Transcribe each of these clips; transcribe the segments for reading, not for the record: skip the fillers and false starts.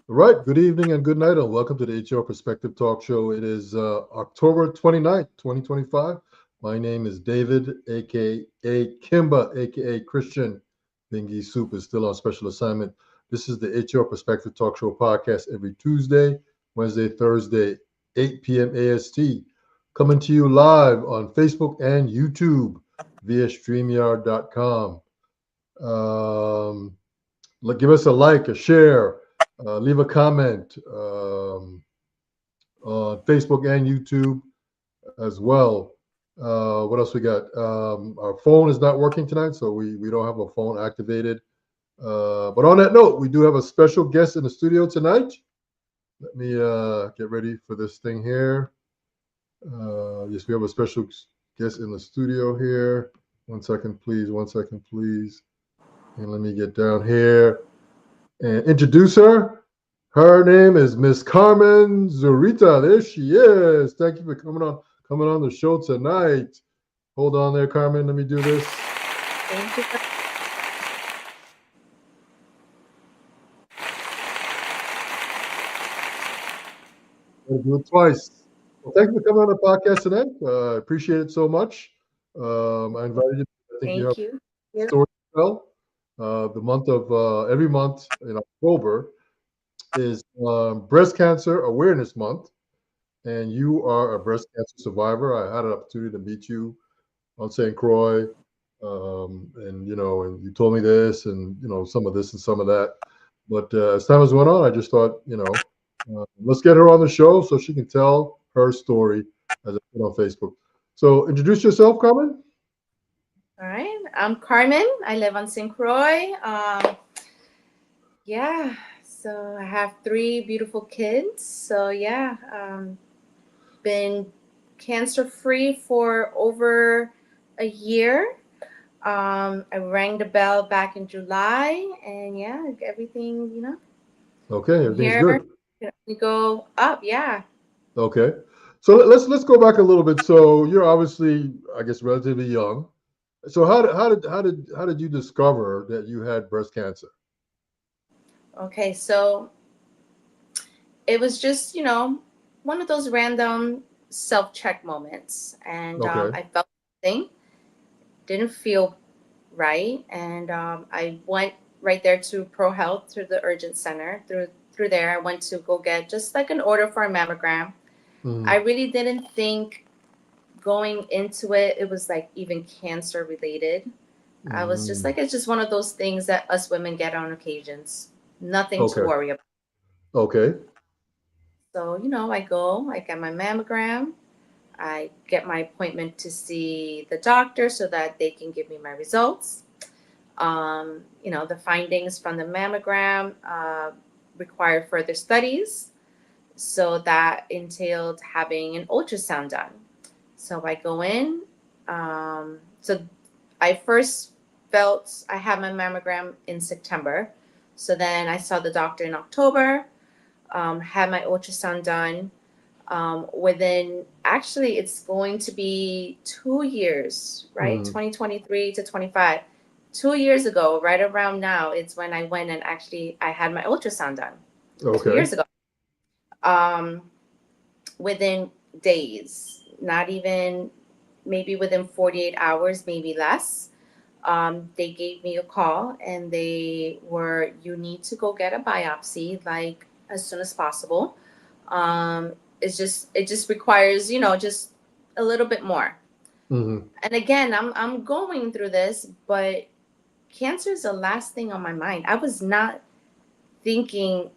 All right, good evening and good night, and welcome to the HR Perspective Talk Show. It is October 29th, 2025. My name is David, aka Kimba, aka Christian. Bingy Soup is still on special assignment. This is the HR Perspective Talk Show podcast every Tuesday, Wednesday, Thursday, 8 p.m. AST. Coming to you live on Facebook and YouTube via StreamYard.com. Um, Give us a like, a share, leave a comment on Facebook and YouTube as well. What else we got? Our phone is not working tonight, so we don't have a phone activated. But on that note, we do have a special guest in the studio tonight. Let me get ready for this thing here. Yes, we have a special guest in the studio here. 1 second, please. 1 second, please. And let me get down here and introduce her. Her name is Miss Carmen Zurita. There she is. Thank you for coming on the show tonight. Hold on there, Carmen. Let me do this. Thank you for I'll do it twice. Well, thank you for coming on the podcast tonight. I appreciate it so much. I invited you. I think you have thank you. a Yeah. story to tell. The month of every month in October is Breast Cancer Awareness Month, and you are a breast cancer survivor. I had an opportunity to meet you on St. Croix, and and you told me this, and some of this and some of that. But as time has went on, I just thought, let's get her on the show so she can tell her story as I put on Facebook. So introduce yourself, Carmen. All right. I'm Carmen. I live on St. Croix. Yeah. So I have three beautiful kids. So yeah, been cancer free for over a year. I rang the bell back in July, and yeah, everything Okay, from everything's here good. can only go up. Yeah. Okay, so let's go back a little bit. So you're obviously, I guess, relatively young. So how did you discover that you had breast cancer? Okay. So it was just one of those random self-check moments, and Okay. I felt something didn't feel right, and I went right there to Pro Health, through the urgent center. Through there, I went to go get just like an order for a mammogram. I Mm, really didn't think going into it was like even cancer related. I was just mm, like, it's just one of those things that us women get on occasions, nothing to okay. worry about. Okay. So I get my mammogram. I get my appointment to see the doctor so that they can give me my results. The findings from the mammogram required further studies. So that entailed having an ultrasound done. So I go in. So I first felt I had my mammogram in September. So then I saw the doctor in October, had my ultrasound done. Within, actually, it's going to be 2 years, right? Mm, 2023 to 25. 2 years ago, right around now, it's when I went and actually I had my ultrasound done. two okay. years ago. Um, Within days, not even, maybe within 48 hours, maybe less. They gave me a call and they were, you need to go get a biopsy like as soon as possible. It just requires, just a little bit more. Hmm. And again, I'm going through this, but cancer is the last thing on my mind. I was not thinking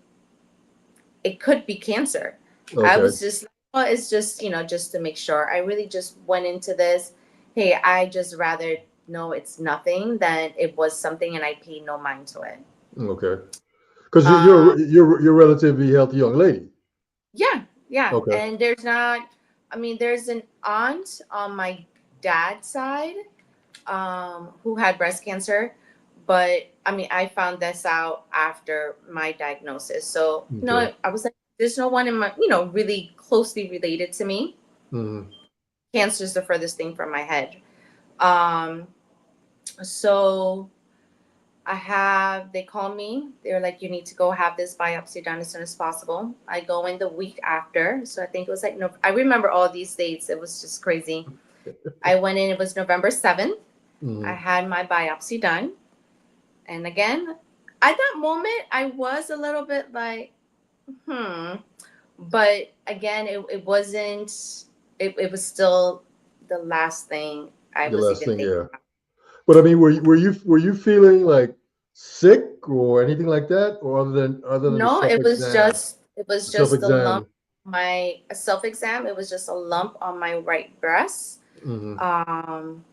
it could be cancer. I Okay. was just like, well, it's just, just to make sure. I really just went into this. Hey, I just rather know it's nothing than it was something, and I paid no mind to it. Okay. Because Um, you're a relatively healthy young lady. yeah, yeah. Okay. And there's not, I mean, there's an aunt on my dad's side who had breast cancer. But I mean, I found this out after my diagnosis. So, Okay. I was like, there's no one in my, really closely related to me. Hmm. Cancer is the furthest thing from my head. Um, so They call me. They're like, you need to go have this biopsy done as soon as possible. I go in the week after. So I think it was like, no, I remember all these dates. It was just crazy. I went in, it was November 7th. I Mm-hmm. had my biopsy done. And again, at that moment, I was a little bit like, hmm. But again, it wasn't, it was still the last thing I The was last even thing, thinking. yeah. But I mean, were you feeling like sick or anything like that, or other than the No, self exam? it was The self just a lump, exam. my a self exam. It was just a lump on my right breast. Mm-hmm. Um,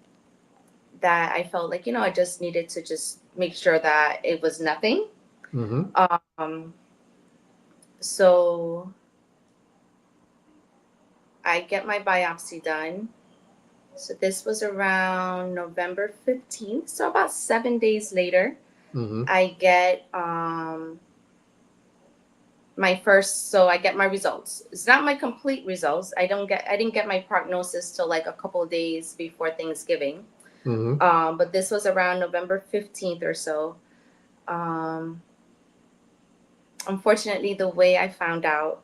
that I felt like, I just needed to just make sure that it was nothing. Mm-hmm. Um, so I get my biopsy done. So this was around November 15th. So about 7 days later, Mm-hmm. I get I get my results. It's not my complete results. I didn't get my prognosis till like a couple of days before Thanksgiving. Mm-hmm. But this was around November 15th or so. Um, Unfortunately, the way I found out,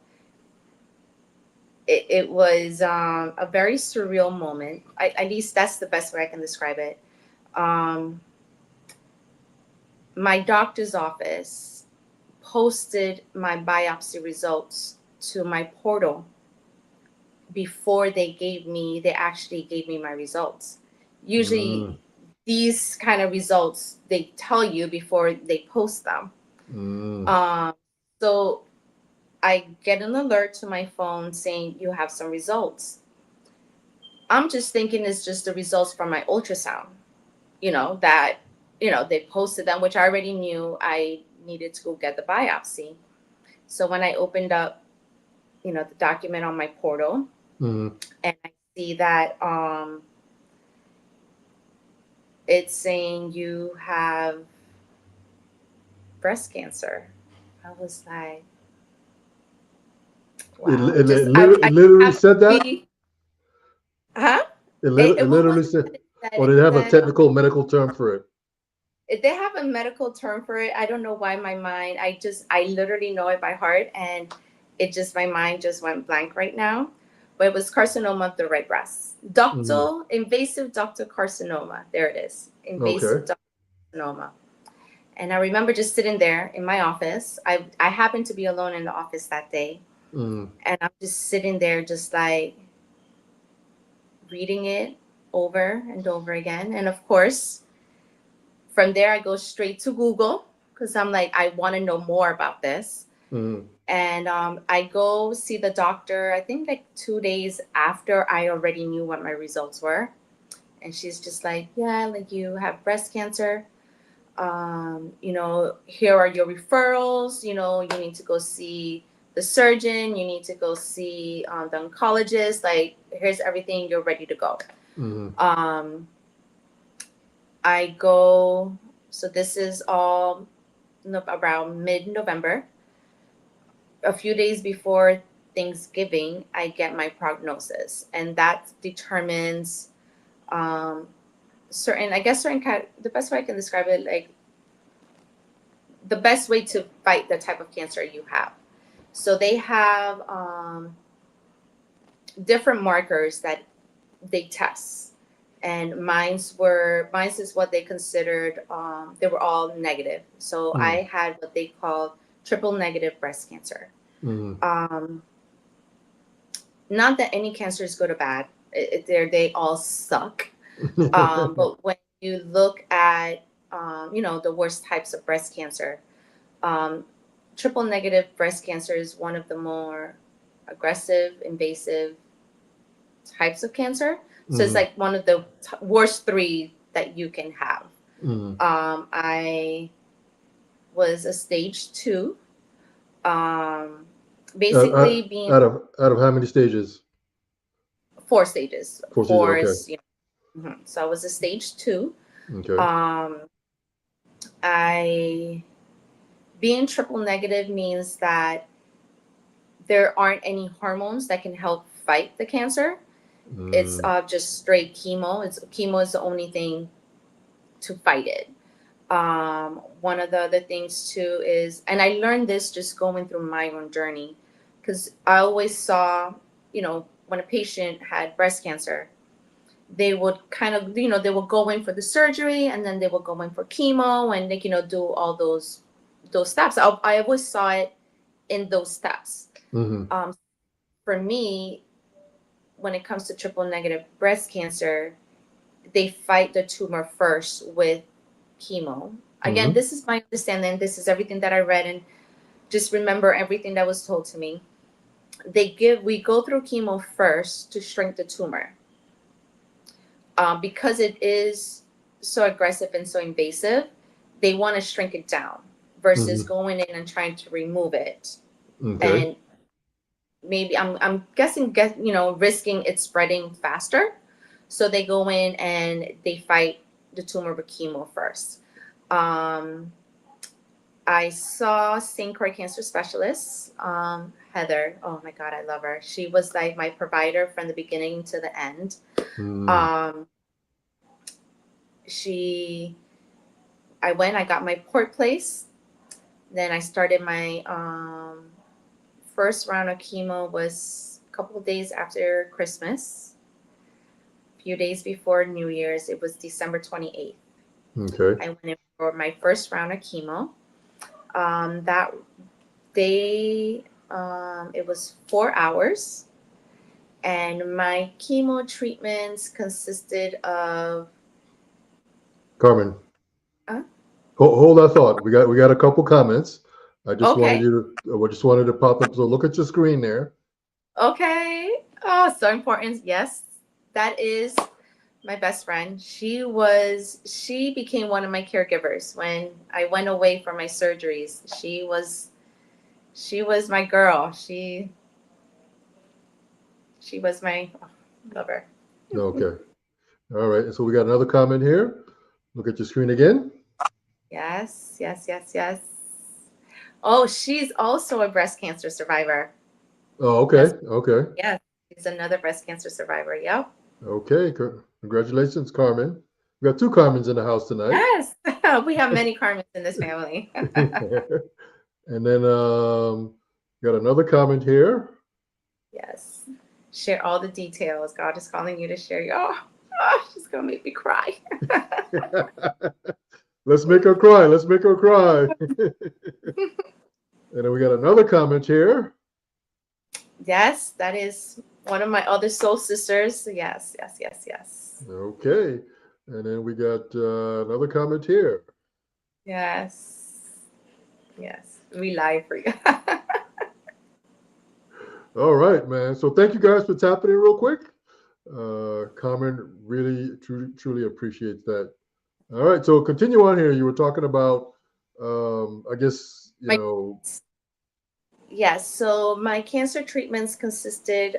it was a very surreal moment. At least that's the best way I can describe it. Um, my doctor's office posted my biopsy results to my portal before they actually gave me my results. Usually, these kind of results, they tell you before they post them. Mm-hmm. Um, so I get an alert to my phone saying you have some results. I'm just thinking it's just the results from my ultrasound, that, they posted them, which I already knew I needed to go get the biopsy. So when I opened up, the document on my portal, Mm-hmm. and I see that it's saying you have breast cancer. I was like, It, wow. it, it, Just lit- it I literally have to said that. be, huh? It What literally was it said, that it said? or It did it have a said, technical medical term for it? if they have a medical term for it. I don't know why my mind, I literally know it by heart, and my mind just went blank right now. But it was carcinoma of the right breast. Mm-hmm. Invasive ductal carcinoma. There it is. Okay. Invasive ductal carcinoma. And I remember just sitting there in my office. I happened to be alone in the office that day. Mm-hmm. And I'm just sitting there, just like reading it over and over again. And of course, from there, I go straight to Google because I'm like, I want to know more about this. Mm-hmm. And I go see the doctor, I think like 2 days after I already knew what my results were. And she's just like, yeah, like you have breast cancer. Here are your referrals. You need to go see the surgeon. You need to go see the oncologist. Like, here's everything. You're ready to go. Mm-hmm. Um, I go, so this is all around mid November. A few days before Thanksgiving, I get my prognosis, and that determines um, the best way I can describe it, like the best way to fight the type of cancer you have. So they have different markers that they test, and mine's is what they considered. They were all negative. So I had what they called triple negative breast cancer. Mm-hmm. Um, Not that any cancer is good or bad. They all suck. But when you look at the worst types of breast cancer, um, triple negative breast cancer is one of the more aggressive, invasive types of cancer. So it's Mm-hmm. like one of the worst three that you can have. Mm-hmm. I was a stage two. Um, Out, Basically out, being out of how many stages? 4 stages. Four stages. Four Okay. is, so I was a stage two. Okay. Um, I Being triple negative means that there aren't any hormones that can help fight the cancer. It's Mm. just straight chemo. Chemo is the only thing to fight it. One of the other things too is, and I learned this just going through my own journey, because I always saw, when a patient had breast cancer, they would kind of, they would go in for the surgery and then they would go in for chemo and they, do all those steps. I always saw it in those steps. Mm-hmm. For me, when it comes to triple negative breast cancer, they fight the tumor first with chemo. Again, Mm-hmm. this is my understanding. This is everything that I read, and just remember everything that was told to me. We go through chemo first to shrink the tumor, because it is so aggressive and so invasive. They want to shrink it down versus Mm-hmm. going in and trying to remove it. Okay. And maybe I'm guessing, risking it spreading faster. So they go in and they fight the tumor with chemo first. Um, I saw St. Croix cancer specialist, Heather. Oh my God, I love her. She was like my provider from the beginning to the end. Mm. Um, she, I got my port place. Then I started my first round of chemo was a couple of days after Christmas, a few days before New Year's. It was December 28th. Okay. I went in for my first round of chemo. That day, it was 4 hours, and my chemo treatments consisted of. Carmen, Uh, hold that thought. We got a couple comments. I just wanted okay, you to. I just wanted to pop up. So look at your screen there. okay. Oh, so important. Yes, that is my best friend. She became one of my caregivers when I went away for my surgeries. She was my girl. She was my, lover. Okay. All right. And so we got another comment here. Look at your screen again. Yes, yes, yes, yes. Oh, she's also a breast cancer survivor. Oh, As okay. Okay. Yes, she's another breast cancer survivor. Yep. Okay. Congratulations, Carmen. We got two Carmens in the house tonight. Yes. We have many Carmens in this family. And then got another comment here. Yes. Share all the details. God is calling you to share your. Oh, she's gonna make me cry. Let's make her cry. Let's make her cry. And then we got another comment here. Yes, that is one of my other soul sisters. Yes, yes, yes, yes. Okay. And then we got another comment here. Yes. Yes. We lie for you. All right, man. So thank you guys for tapping in real quick. Carmen really, truly appreciates that. All right. So continue on here. You were talking about, I guess, My Yes, so my cancer treatments consisted,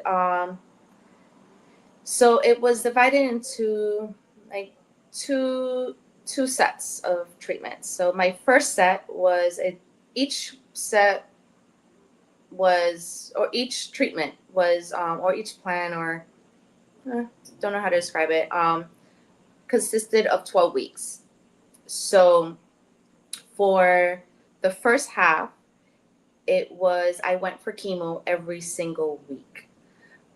so it was divided into like two two sets of treatments. So my first set was each set was, or each treatment was, or each plan, or eh, don't know how to describe it, consisted of 12 weeks. So for the first half, I went for chemo every single week.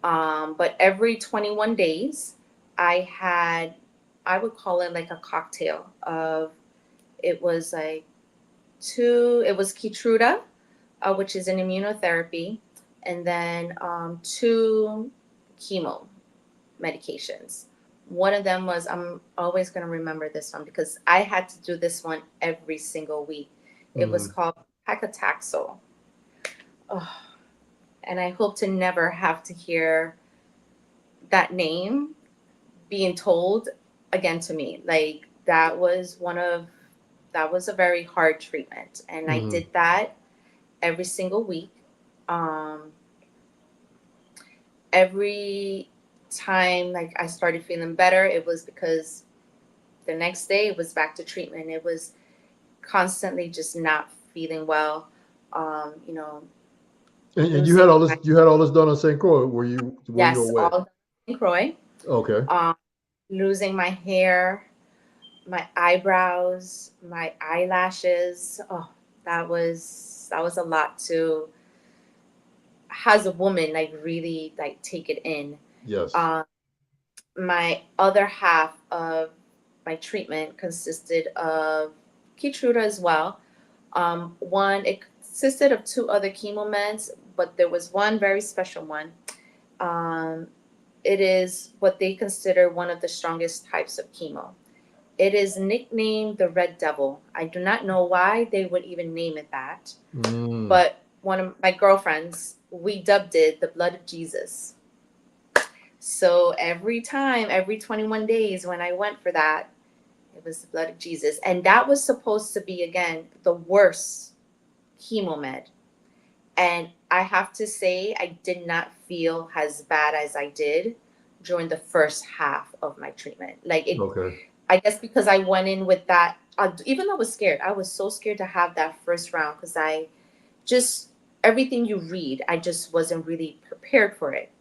But every 21 days, I had, I would call it like a cocktail of, it was like it was Keytruda, which is an immunotherapy, and then two chemo medications. One of them was, I'm always going to remember this one because I had to do this one every single week. It was Mm-hmm. called paclitaxel. Oh, and I hope to never have to hear that name being told again to me. Like that was a very hard treatment, and I Mm-hmm. did that every single week. Um, every time like I started feeling better, it was because the next day it was back to treatment. It was constantly just not feeling well. You know, And you losing had all this. my, You had all this done on St. Croix. Were you yes, away? all in Croy. Okay. Um, Losing my hair, my eyebrows, my eyelashes. Oh, that was a lot to, as a woman, like really like take it in. Yes. Um, my other half of my treatment consisted of Keytruda as well. One, it consisted of two other chemo meds, but there was one very special one. Um, it is what they consider one of the strongest types of chemo. It is nicknamed the Red Devil. I do not know why they would even name it that, Mm. but one of my girlfriends, we dubbed it the Blood of Jesus. So every time, every 21 days when I went for that, it was the blood of Jesus. And that was supposed to be, again, the worst chemo med. And I have to say, I did not feel as bad as I did during the first half of my treatment. Like it, Okay. I guess because I went in with that, even though I was scared, I was so scared to have that first round because I just, everything you read, I just wasn't really prepared for it.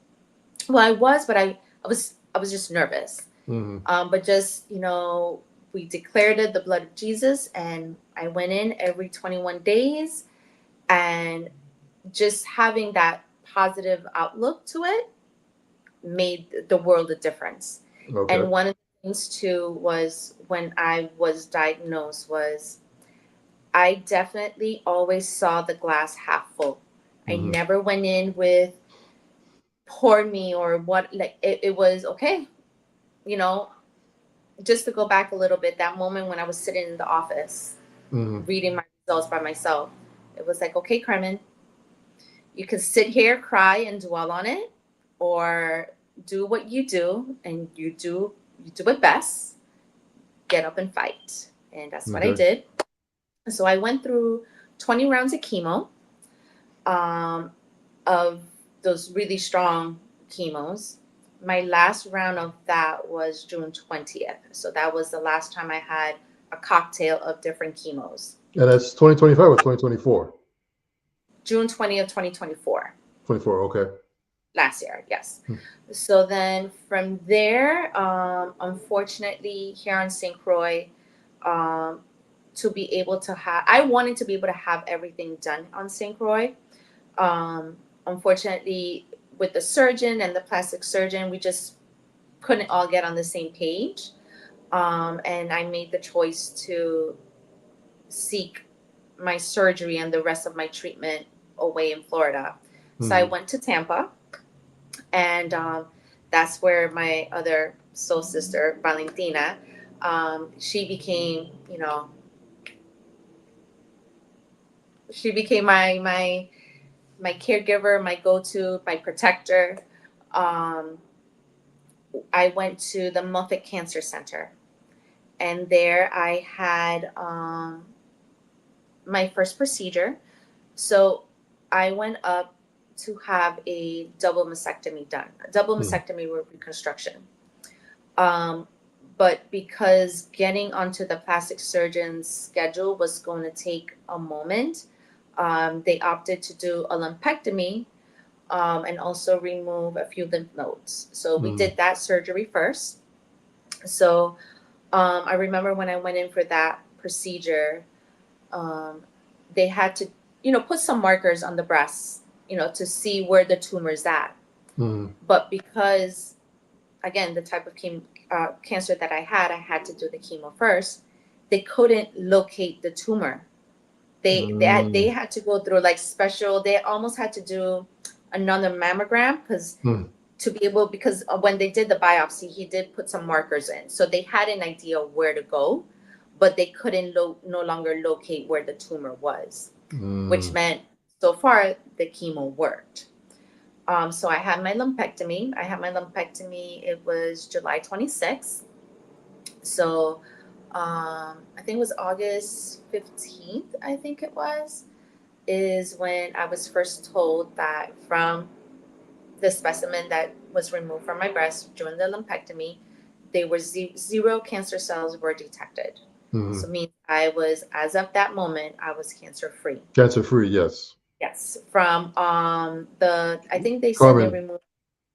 Well, I was, but I was just nervous. Hmm. But just, we declared it the blood of Jesus, and I went in every 21 days, and just having that positive outlook to it made the world a difference. Okay. And one of the things too was when I was diagnosed was I definitely always saw the glass half full. I Hmm. never went in with poor me or what, like it was okay, you know, just to go back a little bit, that moment when I was sitting in the office Hmm. reading my results by myself, it was like, okay, Carmen, you can sit here, cry, and dwell on it, or do what you do, and you do it best. Get up and fight, and that's what I Okay. did. So I went through 20 rounds of chemo, um, of those really strong chemos. My last round of that was June 20th. So that was the last time I had a cocktail of different chemos. And that's 2025 or 2024? June 20th, 2024, 24. Okay. last year, yes. So then from there, unfortunately, here on St. Croix, um, to be able to have, I wanted to be able to have everything done on St. Croix. Um, Unfortunately, with the surgeon and the plastic surgeon, we just couldn't all get on the same page. And I made the choice to seek my surgery and the rest of my treatment away in Florida. So I Hmm. went to Tampa, and that's where my other soul sister, Valentina, she became, she became my caregiver, my go-to, my protector. Um, I went to the Moffitt Cancer Center, and there I had my first procedure. So I went up to have a double mastectomy done, a double Hmm. mastectomy with reconstruction. Um, but because getting onto the plastic surgeon's schedule was going to take a moment, they opted to do a lumpectomy, and also remove a few lymph nodes. So we Hmm. did that surgery first. So I remember when I went in for that procedure, um, they had to, put some markers on the breast, to see where the tumor's at. Hmm. But because, again, the type of cancer that I had to do the chemo first. They couldn't locate the tumor. They Hmm. had to go through like special. They almost had to do another mammogram because Hmm. to be able, because when they did the biopsy, he did put some markers in, so they had an idea of where to go, but they couldn't no longer locate where the tumor was, which Hmm. meant so far the chemo worked. So I had my lumpectomy. It was July 26th. So I think it was August 15th, I think it was, is when I was first told that from the specimen that was removed from my breast during the lumpectomy, they were zero cancer cells were detected. Hmm. So means I was, as of that moment, I was cancer free. Cancer free. Yes. Yes. From I think they said they Carmen, removed.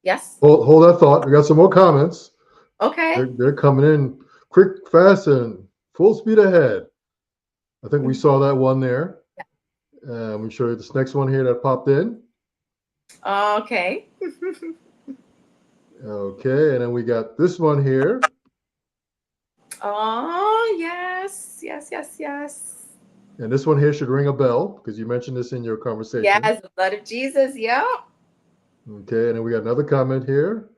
Yes. hold that thought. We got some more comments. Okay. They're coming in. quick, fast, and full speed ahead. I think we saw that one there. Let me show you this next one here that popped in. Okay. Okay, and then we got this one here. Oh, yes. Yes, yes, yes. And this one here should ring a bell because you mentioned this in your conversation. Yes, the blood of Jesus. Yep. Okay, and then we got another comment here.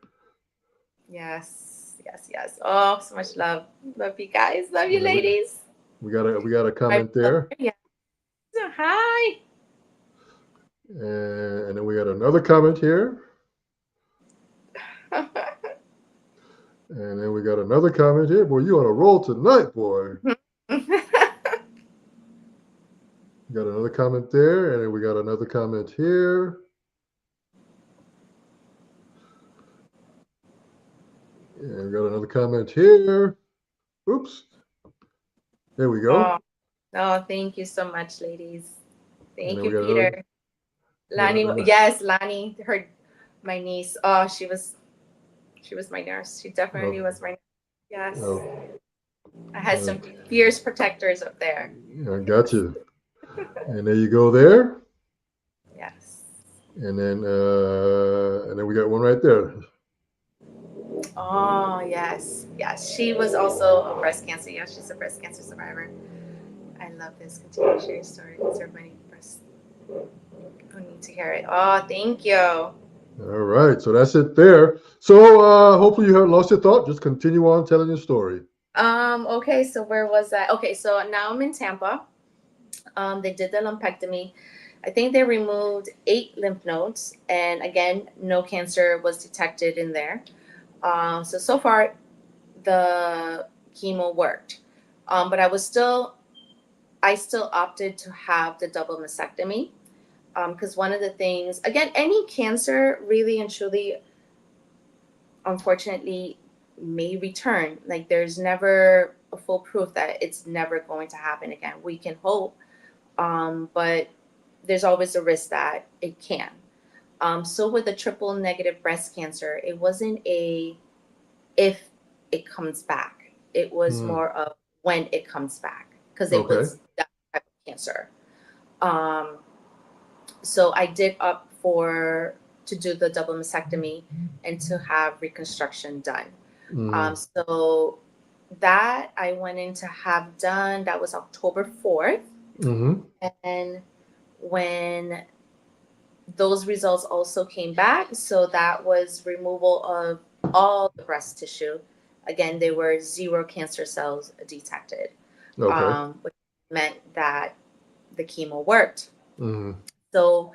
Yes, yes, yes. Oh, so much love. Love you guys. Love you, And then ladies. we got a My comment there. yeah. Hi. And then we got another comment here. And then we got another comment here. Boy, you on a roll tonight, boy. Got another comment there, and then we got another comment here. And we got another comment here. Oops. There we go. Oh, no, thank you so much, ladies. And Thank then we you, got another. Peter. We got Lani, another. yes, Lani, my niece. Oh, she was my nurse. She definitely Oh, was my nurse. Yes. oh, I had some fierce protectors up there. I got you. And there you go there. Yes. And then we got one right there. Oh, yes. Yes. She was also a breast cancer. Yes, she's a breast cancer survivor. I love this. Continue to share your story. It's everybody breast who need to hear it. Oh, thank you. All right, so that's it there. So hopefully you haven't lost your thought. Just continue on telling your story. Okay, so where was I? Okay, so now I'm in Tampa. They did the lumpectomy. I think they removed 8 lymph nodes, and again, no cancer was detected in there. So far, the chemo worked. But I still opted to have the double mastectomy. Because one of the things, again, any cancer really and truly, unfortunately, may return. Like there's never a full proof that it's never going to happen again. We can hope, but there's always a risk that it can. So with the triple negative breast cancer, it wasn't a if it comes back. It was Hmm. more of when it comes back because it Okay. was that type of cancer. Um, so I did opt for to do the double mastectomy and to have reconstruction done. Hmm. So that I went in to have done. That was October 4th, Mm-hmm. and when those results also came back, so that was removal of all the breast tissue. Again, there were 0 cancer cells detected, Okay. which meant that the chemo worked. Mm-hmm. So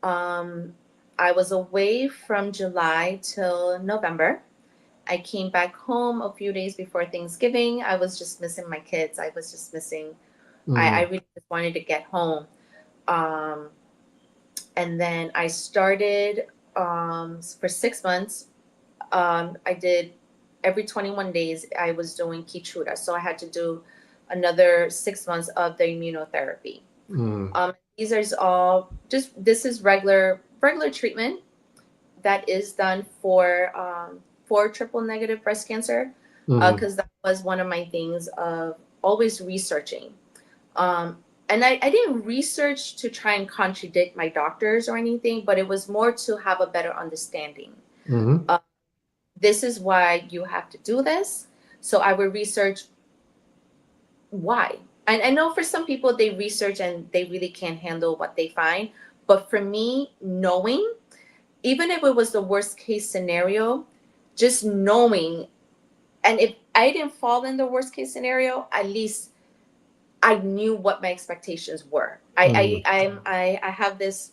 I was away from July till November. I came back home a few days before Thanksgiving. I was just missing my kids. I was just missing, I Mm-hmm. really just wanted to get home. Um, and then I started for 6 months. I did every 21 days, I was doing Keytruda. So I had to do another 6 months of the immunotherapy. Mm-hmm. These are all this is regular treatment that is done for triple negative breast cancer, Mm-hmm. because that was one of my things of always researching. Um, and I didn't research to try and contradict my doctors or anything, but it was more to have a better understanding. Mm-hmm. Uh, this is why you have to do this. So I would research why. And I know for some people they research and they really can't handle what they find. But for me, knowing, even if it was the worst case scenario, just knowing, and if I didn't fall in the worst case scenario, at least I knew what my expectations were. Mm-hmm. I have this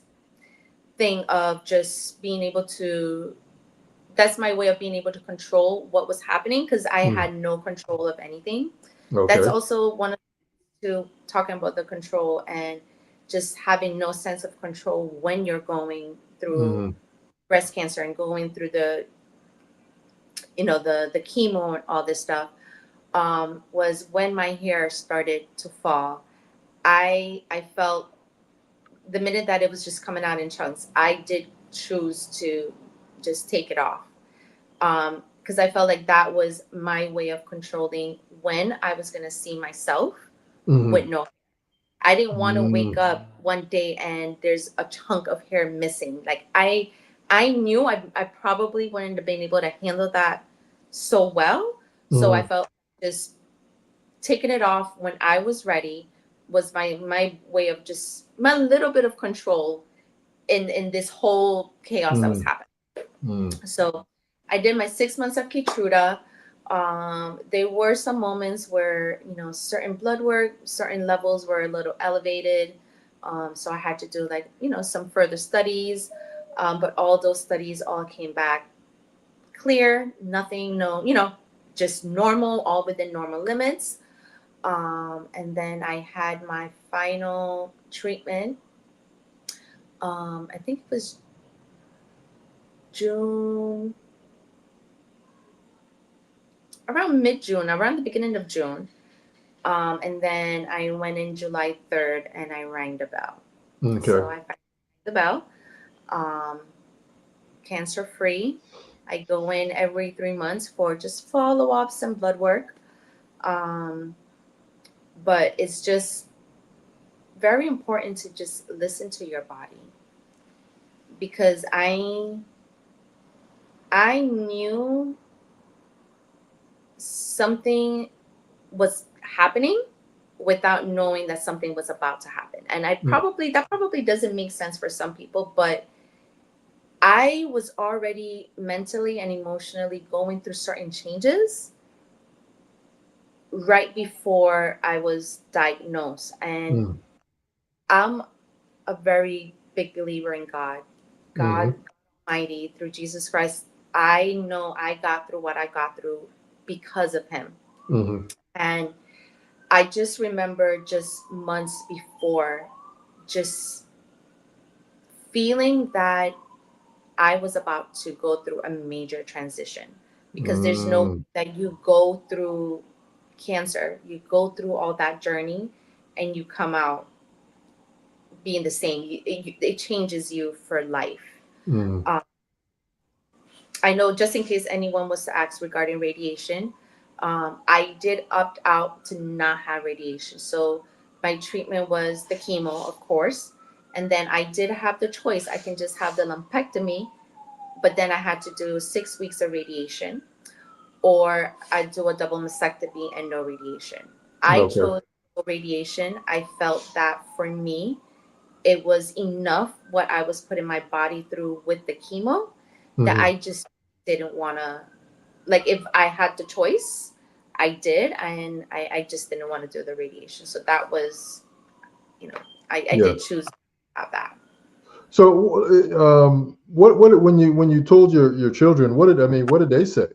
thing of just being able to. That's my way of being able to control what was happening because I Mm-hmm. had no control of anything. That's Okay. also one of to talking about the control and just having no sense of control when you're going through Mm-hmm. breast cancer and going through the chemo and all this stuff. Was when my hair started to fall. I felt the minute that it was just coming out in chunks, I did choose to just take it off. because I felt like that was my way of controlling when I was going to see myself with Mm-hmm. no. I didn't want to wake Mm-hmm. up one day and there's a chunk of hair missing. Like I knew I probably wouldn't have been able to handle that so well. So I Mm-hmm. felt just taking it off when I was ready was my way of just my little bit of control in this whole chaos that was happening. Mm-hmm. So I did my 6 months of Keytruda. There were some moments where, certain blood work, certain levels were a little elevated. So I had to do like, some further studies. But all those studies all came back clear, nothing, no, just normal, all within normal limits. And then I had my final treatment. I think it was June, around mid June, around the beginning of June. And then I went in July 3rd and I rang the bell. So Okay. I rang the bell, um, cancer free. I go in every 3 months for just follow ups and blood work. Um, but it's just very important to just listen to your body because I knew something was happening without knowing that something was about to happen. And that probably doesn't make sense for some people, but I was already mentally and emotionally going through certain changes right before I was diagnosed. And Mm-hmm. I'm a very big believer in God. God Mm-hmm. Almighty, through Jesus Christ. I know I got through what I got through because of him. Mm-hmm. And I just remember just months before, just feeling that I was about to go through a major transition because there's no Mm-hmm. that you go through cancer, you go through all that journey, and you come out being the same. It changes you for life. Mm-hmm. Um, I know, just in case anyone was to ask regarding radiation, I did opt out to not have radiation. So my treatment was the chemo, of course. And then I did have the choice. I can just have the lumpectomy, but then I had to do 6 weeks of radiation, or I do a double mastectomy and no radiation. I Okay. chose no radiation. I felt that for me, it was enough what I was putting my body through with the chemo that Mm-hmm. I just didn't want to, like, if I had the choice, I did, and I just didn't want to do the radiation. So that was, you know, I Yeah. did choose to have that. So, what when you told your children, what did they say?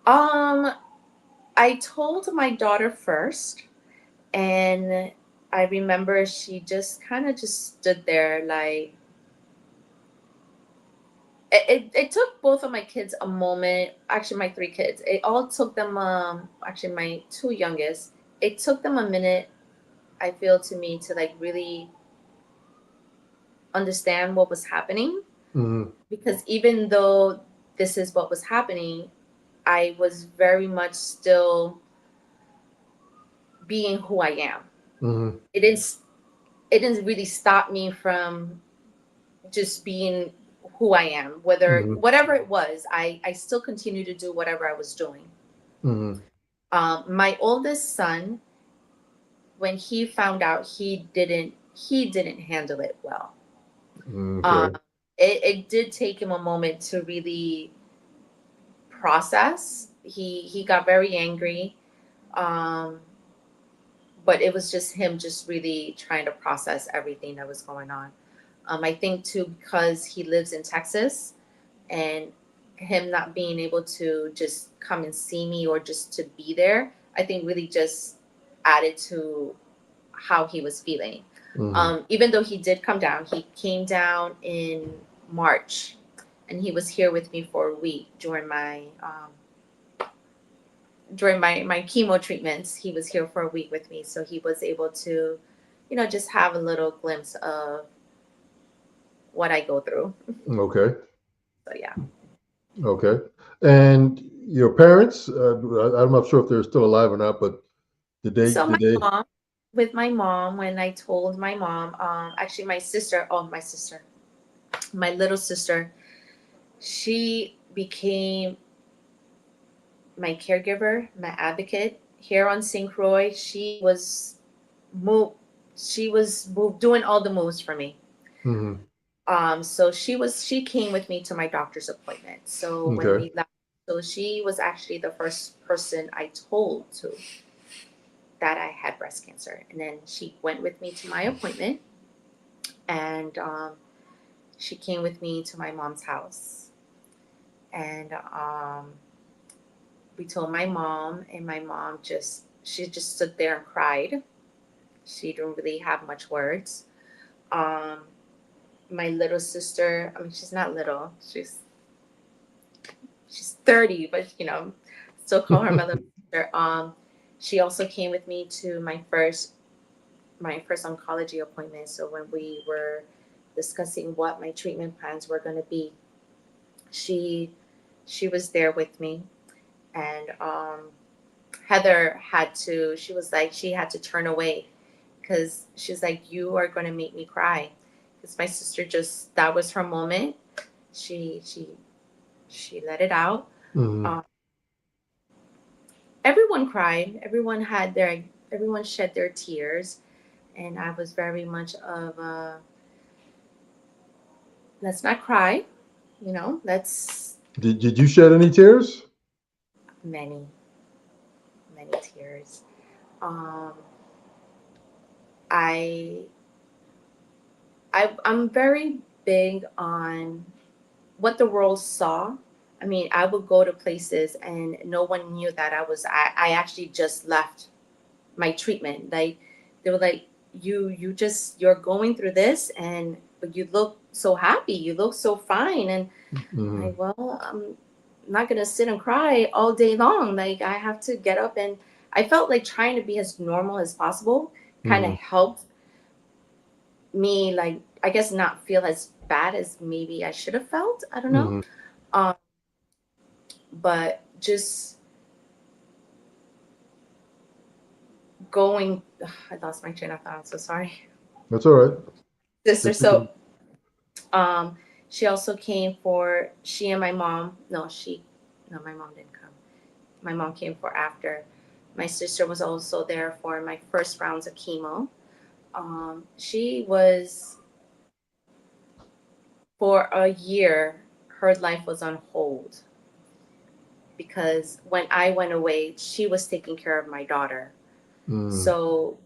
Um, I told my daughter first, and I remember she just kind of just stood there like, it took both of my kids a moment, actually my three kids, it all took them, actually my two youngest, it took them a minute, I feel, to me to like really understand what was happening, Mm-hmm. because even though this is what was happening, I was very much still being who I am. Mm-hmm. It didn't it didn't really stop me from just being who I am. Whether Mm-hmm. whatever it was, I still continue to do whatever I was doing. Mm-hmm. My oldest son, when he found out, he didn't handle it well. Um, Okay. it did take him a moment to really process. He got very angry, um, but it was just him just really trying to process everything that was going on. I think too, because he lives in Texas, and him not being able to just come and see me or just to be there, I think really just added to how he was feeling. Mm-hmm. Even though he did come down, he came down in March, and he was here with me for a week during my chemo treatments. He was here for a week with me, so he was able to, just have a little glimpse of what I go through. Okay. So yeah. Okay. And your parents, I'm not sure if they're still alive or not, but So did my they? mom, with my mom, when I told my mom, actually my sister, oh my sister, my little sister, she became my caregiver, my advocate here on St. Croix. Moved, she was moved, doing all the moves for me. Hmm. So she came with me to my doctor's appointment. So when Okay. we left, so she was actually the first person I told to that I had breast cancer, and then she went with me to my appointment, and she came with me to my mom's house, and we told my mom, and my mom she just stood there and cried. She didn't really have much words. Um, my little sister, I mean, she's not little, she's 30, but still call her my little sister. She also came with me to my first oncology appointment. So when we were discussing what my treatment plans were going to be, she she was there with me, and Heather had to. She was like she had to turn away because she's like, you are going to make me cry, because my sister just, that was her moment. She she she let it out. Hmm. um, Everyone cried, everyone shed their tears, and I was very much of a, let's not cry, let's, Did you shed any tears? many, many tears. um i I'm very big on what the world saw. I mean, I would go to places and no one knew that I actually just left my treatment. Like, they were like, you're going through this, and but you look so happy, you look so fine. And I'm Hmm. like, well, I'm not gonna sit and cry all day long. Like, I have to get up, and I felt like trying to be as normal as possible kind of Hmm. helped me, like, I guess not feel as bad as maybe I should have felt. I don't know. Hmm. Um, but just going, ugh, I lost my train of thought. I'm so sorry. That's all right. Sister. If you can. So, um, she also came for, she and my mom, no, my mom didn't come. My mom came for after. My sister was also there for my first rounds of chemo. She was, for a year, her life was on hold because when I went away, she was taking care of my daughter. Mm. So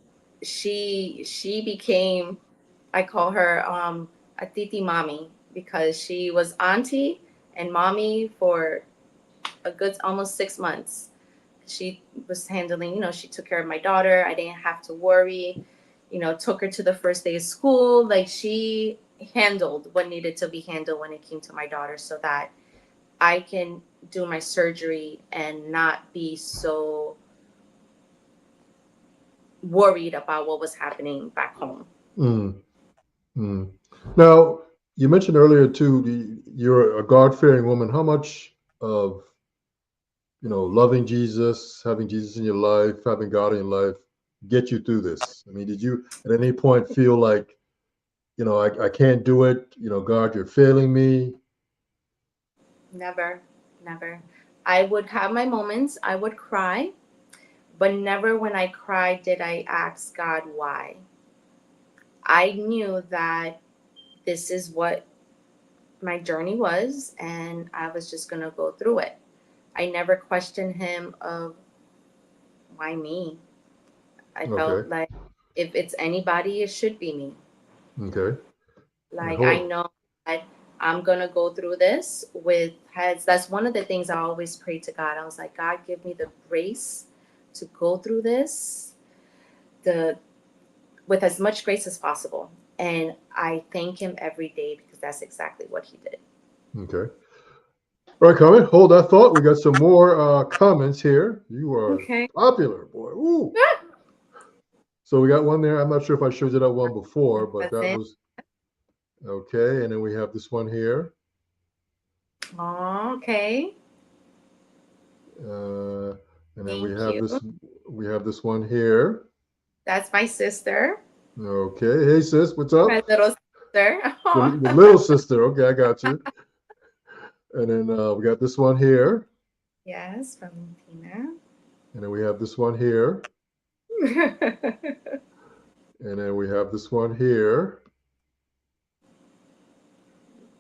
she became, I call her a titi mommy, because she was auntie and mommy for a good almost 6 months. She was handling, she took care of my daughter. I didn't have to worry. Took her to the first day of school. Like, she handled what needed to be handled when it came to my daughter, so that I can do my surgery and not be so worried about what was happening back home. Mm. Mm. Now, you mentioned earlier too, you're a God-fearing woman. How much of, loving Jesus, having Jesus in your life, having God in your life, get you through this? I mean, did you at any point feel like, I can't do it? God, you're failing me. Never, never. I would have my moments, I would cry, but never when I cried did I ask God why. I knew that this is what my journey was, and I was just going to go through it. I never questioned him of why me. I felt Okay. like if it's anybody, it should be me. Okay. And Like, I hold. know that I'm gonna go through this with heads. That's one of the things I always pray to God. I was like, God, give me the grace to go through this, the with as much grace as possible. And I thank Him every day, because that's exactly what He did. Okay. All right, Carmen, hold that thought. We got some more comments here. You are Okay. popular, boy. Ooh. So we got one there. I'm not sure if I showed you that one before, but That's that it. was okay. And then we have this one here. Oh, okay. Uh, and then Thank you. we have this one here. That's my sister, Okay. Hey sis, what's up? my little sister. The little sister. Okay, I got you. And then we got this one here. Yes, from Tina. And then we have this one here. And then we have this one here.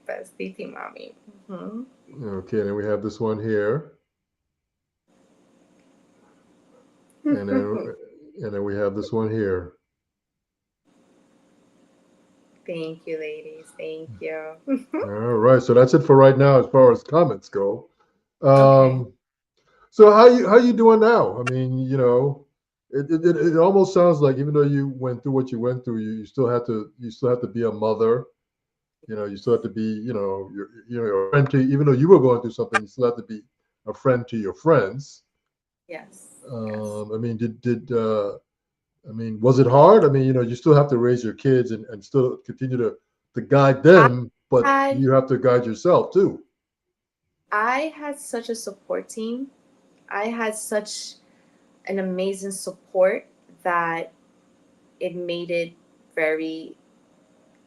Best DT mommy. Hmm. Okay, and then we have this one here. And then we have this one here. Thank you, ladies. Thank you. All right. So that's it for right now as far as comments go. Okay. Um, so how you doing now? I mean, it almost sounds like even though you went through what you went through, you still have to be a mother. You still have to be, your friend to, even though you were going through something, you still have to be a friend to your friends. Yes. Yes. I mean, I mean, was it hard? I mean, you still have to raise your kids and still continue to guide I them, but had you have to guide yourself too. I had such a support team. I had such an amazing support that it made it very,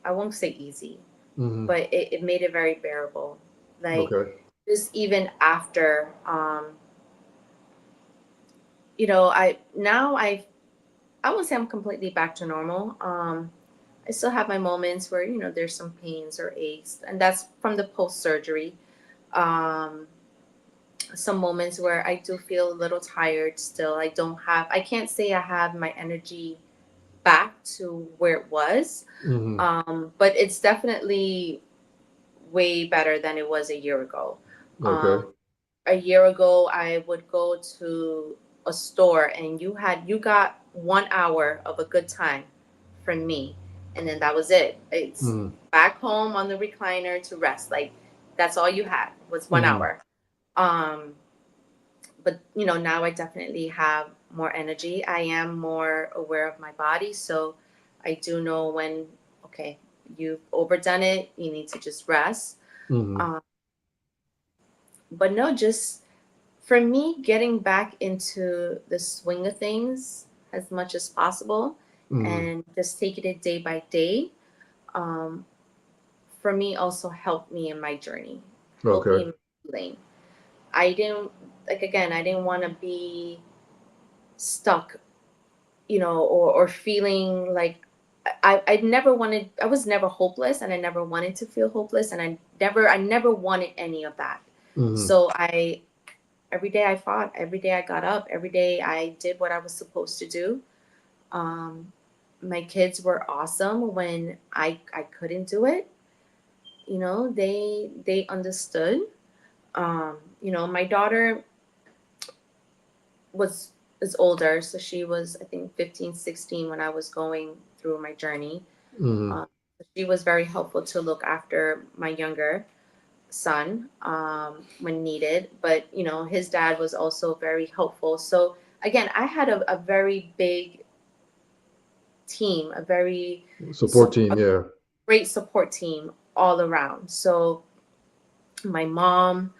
I won't say easy, Hmm. but it made it very bearable. Like Okay. just even after, you know, I won't say I'm completely back to normal. I still have my moments where, there's some pains or aches, and that's from the post surgery. Um, some moments where I do feel a little tired still. I can't say I have my energy back to where it was, Hmm. but it's definitely way better than it was a year ago. Okay. A year ago, I would go to a store and you got 1 hour of a good time from me, and then that was it. It's Hmm. back home on the recliner to rest. Like that's all you had was one Hmm. hour. Um, but now I definitely have more energy. I am more aware of my body, so I do know when, okay, you've overdone it, you need to just rest. Hmm. um, but no, just for me, getting back into the swing of things as much as possible Hmm. and just taking it day by day, um, for me also helped me in my journey, helped me Okay. in my healing. I didn't, like, again, I didn't want to be stuck, or feeling like I was never hopeless, and I never wanted to feel hopeless, and I never wanted any of that. Hmm. So every day I fought, every day I got up, every day I did what I was supposed to do. Um, my kids were awesome when I couldn't do it. They understood. My daughter was is older, so she was, I think, 15, 16 when I was going through my journey. Hmm. Um, she was very helpful to look after my younger son, when needed, but his dad was also very helpful. So again, I had a very big team, Support team. a Yeah. great support team all around. So my mom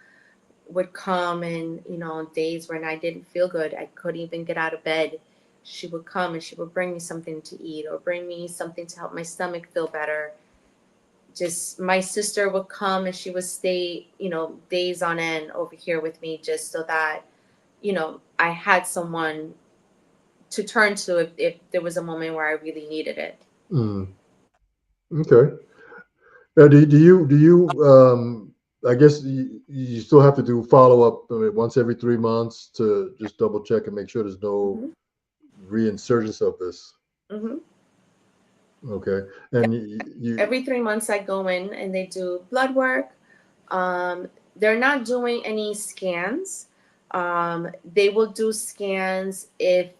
would come, and on days when I didn't feel good, I couldn't even get out of bed, she would come and she would bring me something to eat or bring me something to help my stomach feel better. Just my sister would come and she would stay, days on end over here with me, just so that I had someone to turn to if there was a moment where I really needed it. Hmm. Okay. Now, I guess you still have to do follow up, I mean, once every 3 months to just double check and make sure there's no Hmm. reinsurgence of this. Hmm. Okay. Yeah. And Every 3 months I go in and they do blood work. They're not doing any scans. They will do scans if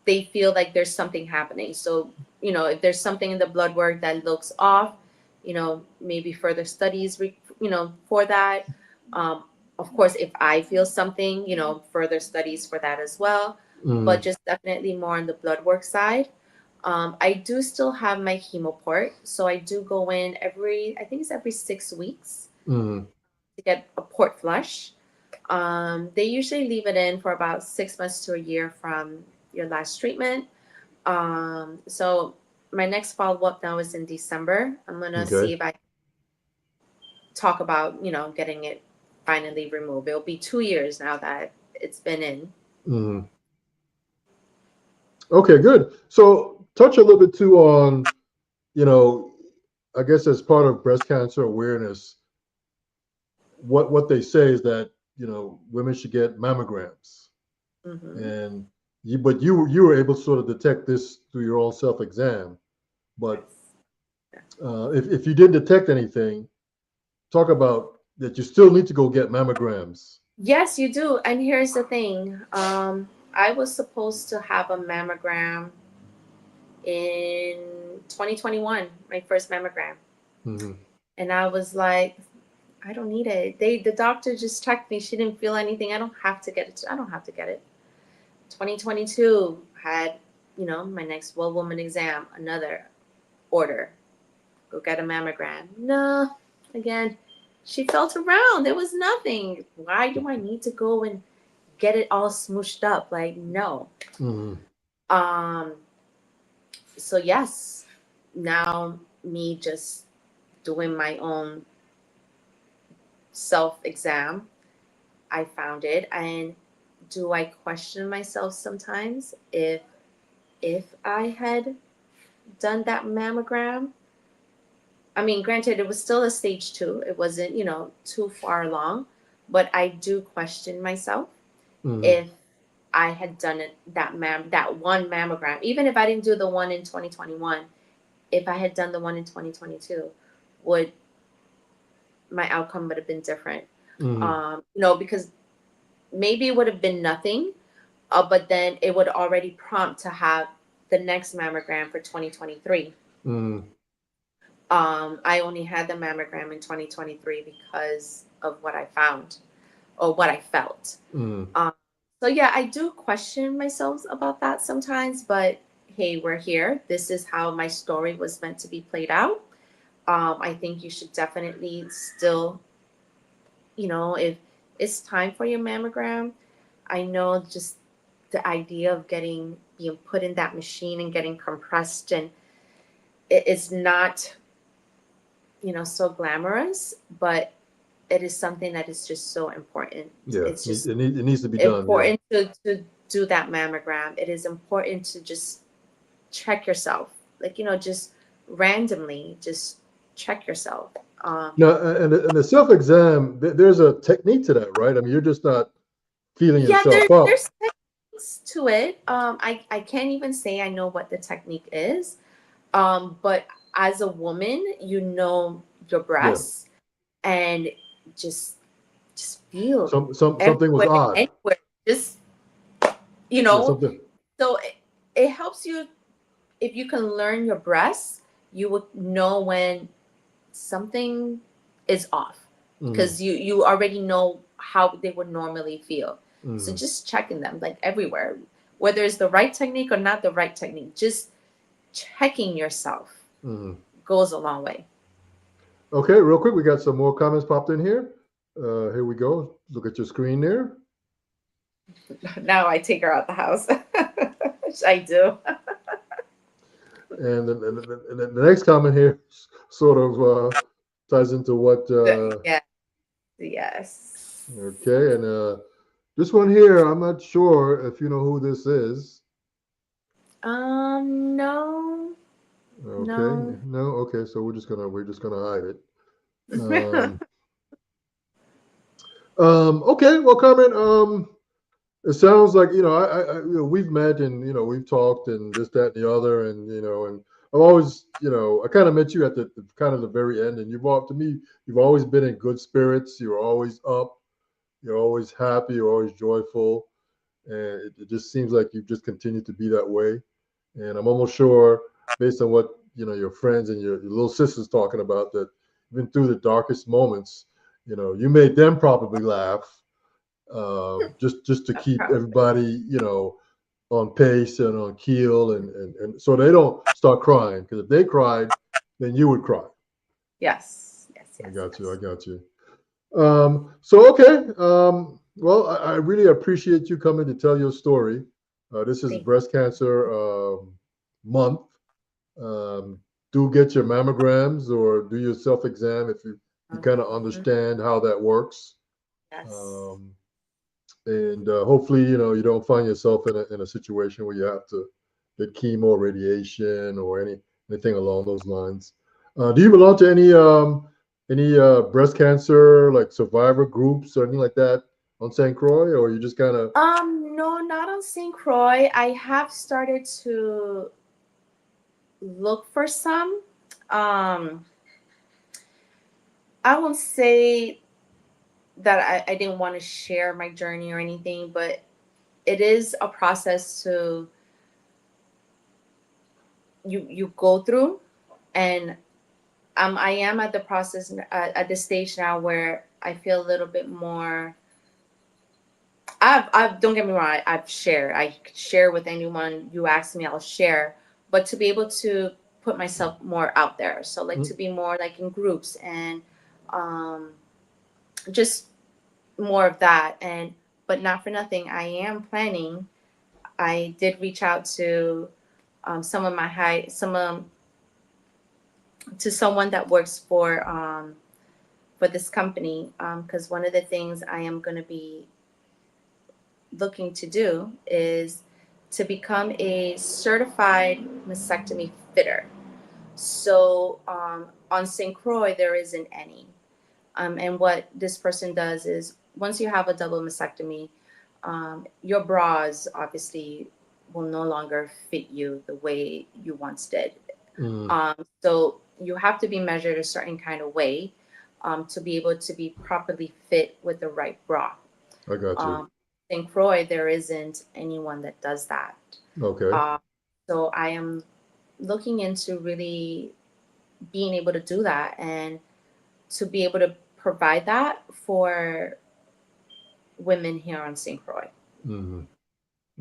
they feel like there's something happening. So, if there's something in the blood work that looks off, maybe further studies, for that. Um, of course, if I feel something, further studies for that as well. But mm, just definitely more on the blood work side. I do still have my hemoport, so I do go in I think it's every 6 weeks. mm, to get a port flush. They usually leave it in for about 6 months to a year from your last treatment. So my next follow up now is in December. I'm gonna see Okay. if I talk about, getting it finally removed. It'll be 2 years now that it's been in. Mhm. Okay, good. So touch a little bit too on, you know, I guess as part of breast cancer awareness, what they say is that, women should get mammograms. Hmm. And but you were able to sort of detect this through your own self-exam. But Yes. Yeah. if you didn't detect anything, talk about that you still need to go get mammograms. Yes, you do. And here's the thing. I was supposed to have a mammogram in 2021, my first mammogram. Hmm. And I was like, I don't need it. The doctor just checked me. She didn't feel anything. I don't have to get it. I don't have to get it. 2022 had, my next well woman exam, another order. Go get a mammogram. No, again, she felt around. There was nothing. Why do I need to go and get it all smooshed up? Like, no. Hmm. Um, so yes, now me just doing my own self exam, I found it. And do I question myself sometimes if I had done that mammogram? I mean, granted, it was still a stage 2. It wasn't, too far along, but I do question myself Hmm. if I had done it that one mammogram, even if I didn't do the one in 2021, if I had done the one in 2022, would my outcome would have been different? Hmm. Because maybe it would have been nothing, but then it would already prompt to have the next mammogram for 2023. Hmm. I only had the mammogram in 2023 because of what I found or what I felt. Hmm. Um, so yeah, I do question myself about that sometimes, but hey, we're here. This is how my story was meant to be played out. I think you should definitely still, if it's time for your mammogram, I know just the idea of being put in that machine and getting compressed, and it's not, so glamorous, but it is something that is just so important. Yeah, It's just it needs to be done. Yeah. important to do that mammogram. It is important to just check yourself, like, just randomly, just check yourself. Um, Now, and the self exam, there's a technique to that, right? I mean, you're just not feeling yeah, yourself up. there's techniques to it. I can't even say I know what the technique is. But as a woman, your Yeah. breasts, and just feel Something was odd. anywhere. Just you Yeah. know, Something. so it helps you if you can learn your breasts. You would know when something is off Hmm. because you already know how they would normally feel. So Hmm. just checking them like everywhere, whether it's the right technique or not the right technique, just checking yourself Hmm. goes a long way. Okay, real quick, we got some more comments popped in here. Here we go. Look at your screen there. Now I take her out the house. Which I do. And the next comment here sort of ties into what. Yes, yes. Okay, and this one here, I'm not sure if you know who this is. No, Okay, no. no, okay, so we're just gonna hide it. Um, okay, well, Carmen, it sounds like we've met and we've talked and this, that, and the other, and I've always I kind of met you at the kind of the very end, and to me you've always been in good spirits. You're always up. You're always happy. You're always joyful, and it just seems like you've just continued to be that way. And I'm almost sure, based on what your friends and your little sisters talking about, that even through the darkest moments, you made them probably laugh, just to keep everybody, on pace and on keel, and so they don't start crying. Because if they cried, then you would cry. Yes, yes, I yes, got you. I yes. got you. Okay. Well, I really appreciate you coming to tell your story. This is Thank breast cancer month. Um, do get your mammograms or do your self exam if you you. kind of Mhm. understand how that works. Yes. Um, and hopefully, you don't find yourself in a situation where you have to get chemo, radiation, or anything along those lines. Do you belong to any breast cancer like survivor groups or anything like that on St. Croix, or you just kind of No, not on St. Croix. I have started to look for some. Um, I won't say that I didn't want to share my journey or anything, but it is a process to you go through, and I am at the process at the stage now where I feel a little bit more. I've don't get me wrong. I share with anyone you ask me. I'll share, but to be able to put myself more out there, so like to be more like in groups and um, just more of that. And but not for nothing, I am planning. I did reach out to some of my high some to someone that works for this company because one of the things I am going to be looking to do is to become a certified mastectomy fitter. So on St. Croix, there isn't any. And what this person does is once you have a double mastectomy, your bras obviously will no longer fit you the way you once did. mm, So you have to be measured a certain kind of way to be able to be properly fit with the right bra. I got you. Um, St. Croix, there isn't anyone that does that. Okay. Uh, so I am looking into really being able to do that and to be able to provide that for women here on St. Croix. Hmm.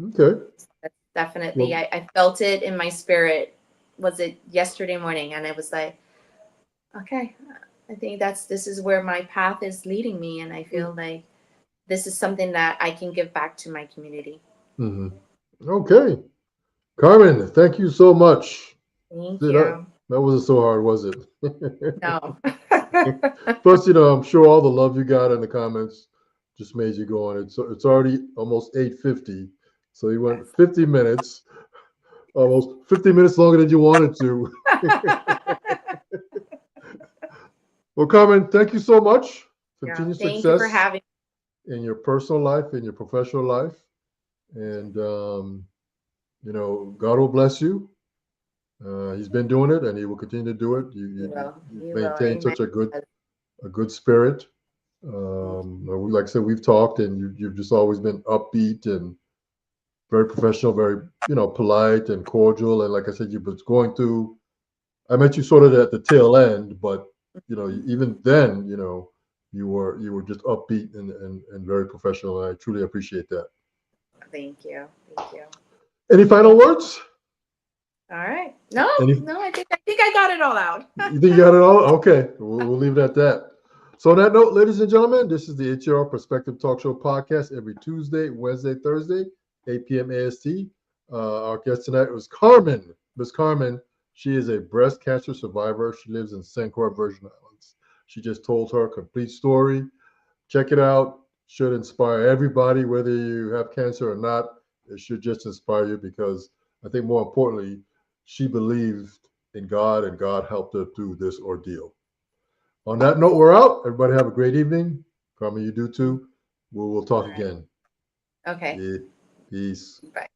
Okay. That's definitely, Well, I felt it in my spirit. Was it yesterday morning? And I was like, okay, I think this is where my path is leading me. And I feel like this is something that I can give back to my community. hmm. Okay. Carmen, thank you so much. Thank See, that you. that wasn't so hard, was it? No. Plus, I'm sure all the love you got in the comments just made you go on. It's already almost 8:50, so you went Yes. 50 minutes, almost 50 minutes longer than you wanted to. Well, Carmen, thank you so much. Yeah. Continued Thank you for success having in your personal life, in your professional life, and God will bless you. He's been doing it, and he will continue to do it. You me. you, You you will. you've You will. maintained Amen. such a good spirit. Thank Like I said, we've talked, and you've just always been upbeat and very professional, very polite and cordial. And like I said, you was going through. I met you sort of at the tail end, but you. even then, you were just upbeat and very professional. And I truly appreciate that. Thank you. Thank you. Any final Thank you. words? All right. No, Any? no, I think I got it all out. You think you got it all? Okay, we'll leave it at that. So on that note, ladies and gentlemen, this is the HR Perspective Talk Show podcast every Tuesday, Wednesday, Thursday, 8 p.m. AST. Our guest tonight was Carmen. Miss Carmen, she is a breast cancer survivor. She lives in St. Croix, Virgin Islands. She just told her complete story. Check it out. Should inspire everybody, whether you have cancer or not. It should just inspire you because I think more importantly, she believed in God and God helped her through this ordeal. On that note, we're out. Everybody have a great evening. Carmen, you do too. We will All talk right. again. Okay. Peace. Bye.